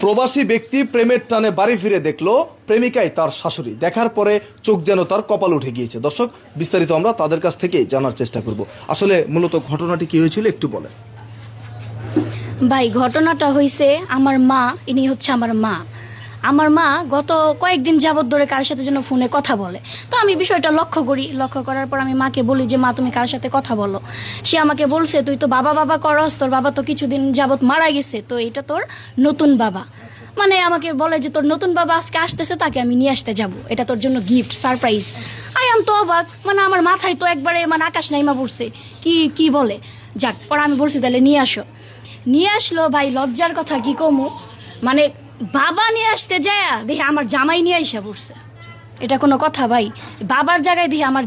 প্রবাসী ব্যক্তি প্রেমের টানে বাড়ি ফিরে দেখলো প্রেমিকাই তার শাশুড়ি। দেখার পরে চোখ যেন তার কপাল উঠে গিয়েছে। দর্শক, বিস্তারিত আমরা তাদের কাছ থেকেই জানার চেষ্টা করব। আসলে মূলত ঘটনাটি কি হয়েছিল একটু বলেন। ভাই, ঘটনাটা হয়েছে আমার মা, ইনি হচ্ছে আমার মা। আমার মা গত কয়েকদিন যাবত ধরে কার সাথে যেন ফোনে কথা বলে। তো আমি বিষয়টা লক্ষ্য করি। লক্ষ্য করার পর আমি মাকে বলি যে মা, তুমি কার সাথে কথা বলো? সে আমাকে বলছে, তুই তো বাবা বাবা করস, তোর বাবা তো কিছুদিন যাবত মারা গেছে, তো এটা তোর নতুন বাবা। মানে আমাকে বলে যে তোর নতুন বাবা আজকে আসতেছে, তাকে আমি নিয়ে আসতে যাব, এটা তোর জন্য গিফট, সারপ্রাইজ। আই আম তো অবাক, মানে আমার মাথায় তো একবারে মানে আকাশ নাইমা পড়ছে। কি কি বলে, যাক, পরে আমি বলছি তাহলে নিয়ে আসো। নিয়ে আসলো। ভাই, লজ্জার কথা কি কমু, মানে বাবা নিয়ে আসতে যায় দেখে আমার জামাই নিয়ে আইসা পড়ছে। এটা কোনো কথা ভাই? বাবার জায়গায় দিয়ে আমার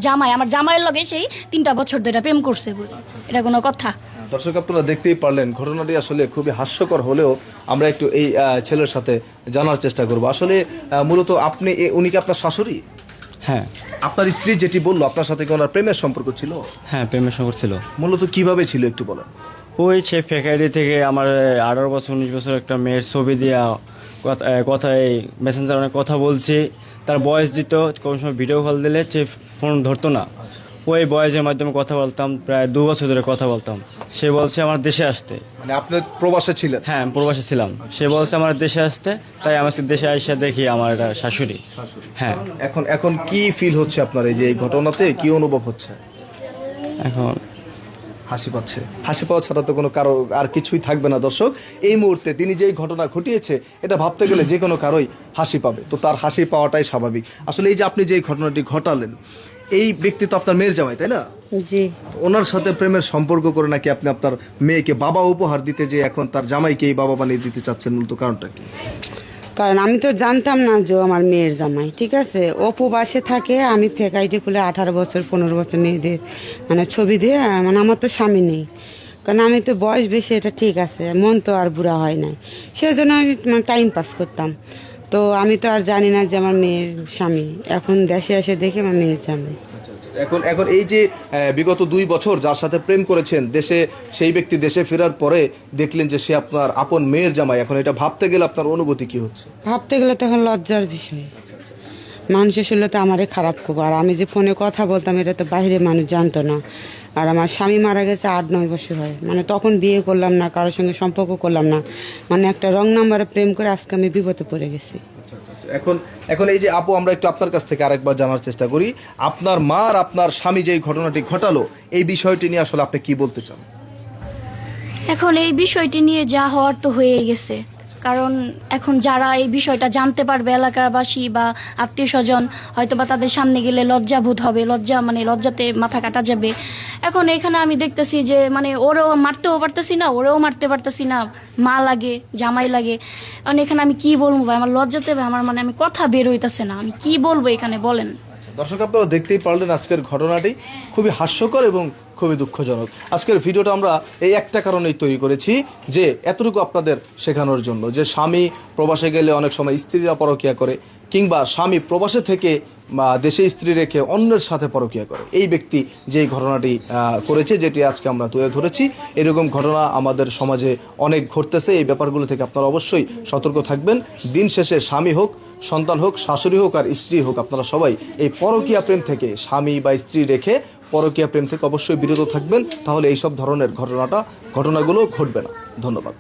জামাইয়ের লগে সেই 3টা বছর ধরে প্রেম করছে বলে, এটা কোনো কথা? দর্শক, আপনারা দেখতেই পারলেন ঘটনাটি আসলে খুবই হাস্যকর হলেও আমরা একটু এই ছেলের সাথে জানার চেষ্টা করব। আসলে মূলত আপনি উনি কি আপনার শাশুড়ি? হ্যাঁ। আপনার স্ত্রী যেটি বললো আপনার সাথে কি ওনার প্রেমের সম্পর্ক ছিল? হ্যাঁ, প্রেমের সম্পর্ক ছিল। মূলত কিভাবে ছিল একটু বলেন। ওই সে ফেক আইডি থেকে আমার 18 বছর 19 বছর একটা মেয়ের ছবি দিয়া কথায় মেসেঞ্জার অনেক কথা বলছি, তার ভয়েস দিত, কোনো সময় ভিডিও কল দিলে সে ফোন ধরতো না। ওই ভয়েসের মাধ্যমে কথা বলতাম, প্রায় 2 বছর ধরে কথা বলতাম। সে বলছে আমার দেশে আসতে। মানে আপনি প্রবাসে ছিলেন? হ্যাঁ, আমি প্রবাসী ছিলাম। সে বলছে আমার দেশে আসতে, তাই আমার দেশে আইসা দেখি আমার এটা শাশুড়ি। হ্যাঁ। এখন কি ফিল হচ্ছে আপনার এই যে এই ঘটনাতে কি অনুভব হচ্ছে? এখন হাসি পাচ্ছে। হাসি পাওয়া ছাড়া তো কোনো কারো আর কিছুই থাকবে না। দর্শক, এই মুহূর্তে তিনি যেই ঘটনা ঘটিয়েছে এটা ভাবতে গেলে যে কোনো কারোই হাসি পাবে, তো তার হাসি পাওয়াটাই স্বাভাবিক। আসলে এই যে আপনি যে ঘটনাটি ঘটালেন, এই ব্যক্তি তো আপনার মেয়ের জামাই, তাই না? জি। ওনার সাথে প্রেমের সম্পর্ক করে নাকি আপনি আপনার মেয়েকে বাবা উপহার দিতে, যে এখন তার জামাইকে এই বাবা বানিয়ে দিতে চাচ্ছেন, মূলত কারণটা কি? কারণ আমি তো জানতাম না যে ও আমার মেয়ের জামাই, ঠিক আছে? ও প্রবাসে থাকে, আমি ফেক আইডি খুলে 18 বছর 15 বছর মেয়েদের মানে ছবি দিয়ে, মানে আমার তো স্বামী নেই, কারণ আমি তো বয়স বেশি, এটা ঠিক আছে, মন তো আর বুড়া হয় নাই, সেজন্য আমি টাইম পাস করতাম। তো আমি তো আর জানি না যে আমার মেয়ের স্বামী। এখন দেশে এসে দেখে আমার মেয়ের জামাই। এখন এই যে বিগত 2 বছর যার সাথে প্রেম করেছেন, দেশে সেই ব্যক্তি দেশে ফেরার পরে দেখলেন যে সে আপনার আপন মেয়ের জামাই, এখন এটা ভাবতে গেলে আপনার অনুভূতি কি হচ্ছে? ভাবতে গেলে তো এখন লজ্জার বিষয়। মানুষের শুনলে তো আমারে খারাপ করবো, আর আমি যে ফোনে কথা বলতাম এটা তো বাইরে মানুষ জানতো না। আর আমার স্বামী মারা গেছে 8-9 বছর হয়, মানে তখন বিয়ে করলাম না, কারোর সঙ্গে সম্পর্ক করলাম না, মানে একটা রং নাম্বারে প্রেম করে আজকে আমি বিপদে পড়ে গেছি। এখন এই যে আপু, আমরা একটু আপনার কাছ থেকে আরেকবার জানার চেষ্টা করি, আপনার মা আর আপনার স্বামী যে ঘটনাটি ঘটালো এই বিষয়টি নিয়ে আসলে আপনি কি বলতে চান? এখন এই বিষয়টি নিয়ে যা হওয়ার তো হয়ে গেছে। কারণ এখন যারা এই বিষয়টা জানতে পারবে, এলাকাবাসী বা আত্মীয় স্বজন, হয়তো বা তাদের সামনে গেলে লজ্জাবোধ হবে, লজ্জাতে মাথা কাটা যাবে। এখন এখানে আমি দেখতেছি যে মানে ওরেও মারতেও পারতেছি না, ওরেও মারতে পারতেছি না, মা লাগে, জামাই লাগে। কারণ এখানে আমি কি বলবো ভাই, আমার লজ্জাতে আমার মানে আমি কথা বের হইতেছে না, আমি কি বলবো এখানে বলেন। দর্শক, আপনারা দেখতেই পারলেন আজকের ঘটনাটি খুবই হাস্যকর এবং খুবই দুঃখজনক। আজকের ভিডিওটা আমরা এই একটা কারণেই তৈরি করেছি, যে এতটুকু আপনাদের শেখানোর জন্য যে স্বামী প্রবাসে গেলে অনেক সময় স্ত্রীরা পরকীয়া করে, কিংবা স্বামী প্রবাসে থেকে দেশে স্ত্রী রেখে অন্যের সাথে পরকীয়া করে। এই ব্যক্তি যে ঘটনাটি করেছে, যেটি আজকে আমরা তুলে ধরেছি, এরকম ঘটনা আমাদের সমাজে অনেক ঘটতেছে। এই ব্যাপারগুলো থেকে আপনারা অবশ্যই সতর্ক থাকবেন। দিন শেষে স্বামী হোক, সন্তান হোক, শাশুড়ি হোক আর স্ত্রী হোক, আপনারা সবাই এই পরকীয়া প্রেম থেকে, স্বামী বা স্ত্রী রেখে পরকীয়া প্রেম থেকে অবশ্যই বিরত থাকবেন। তাহলে এইসব ধরনের ঘটনাগুলো ঘটবে না। ধন্যবাদ।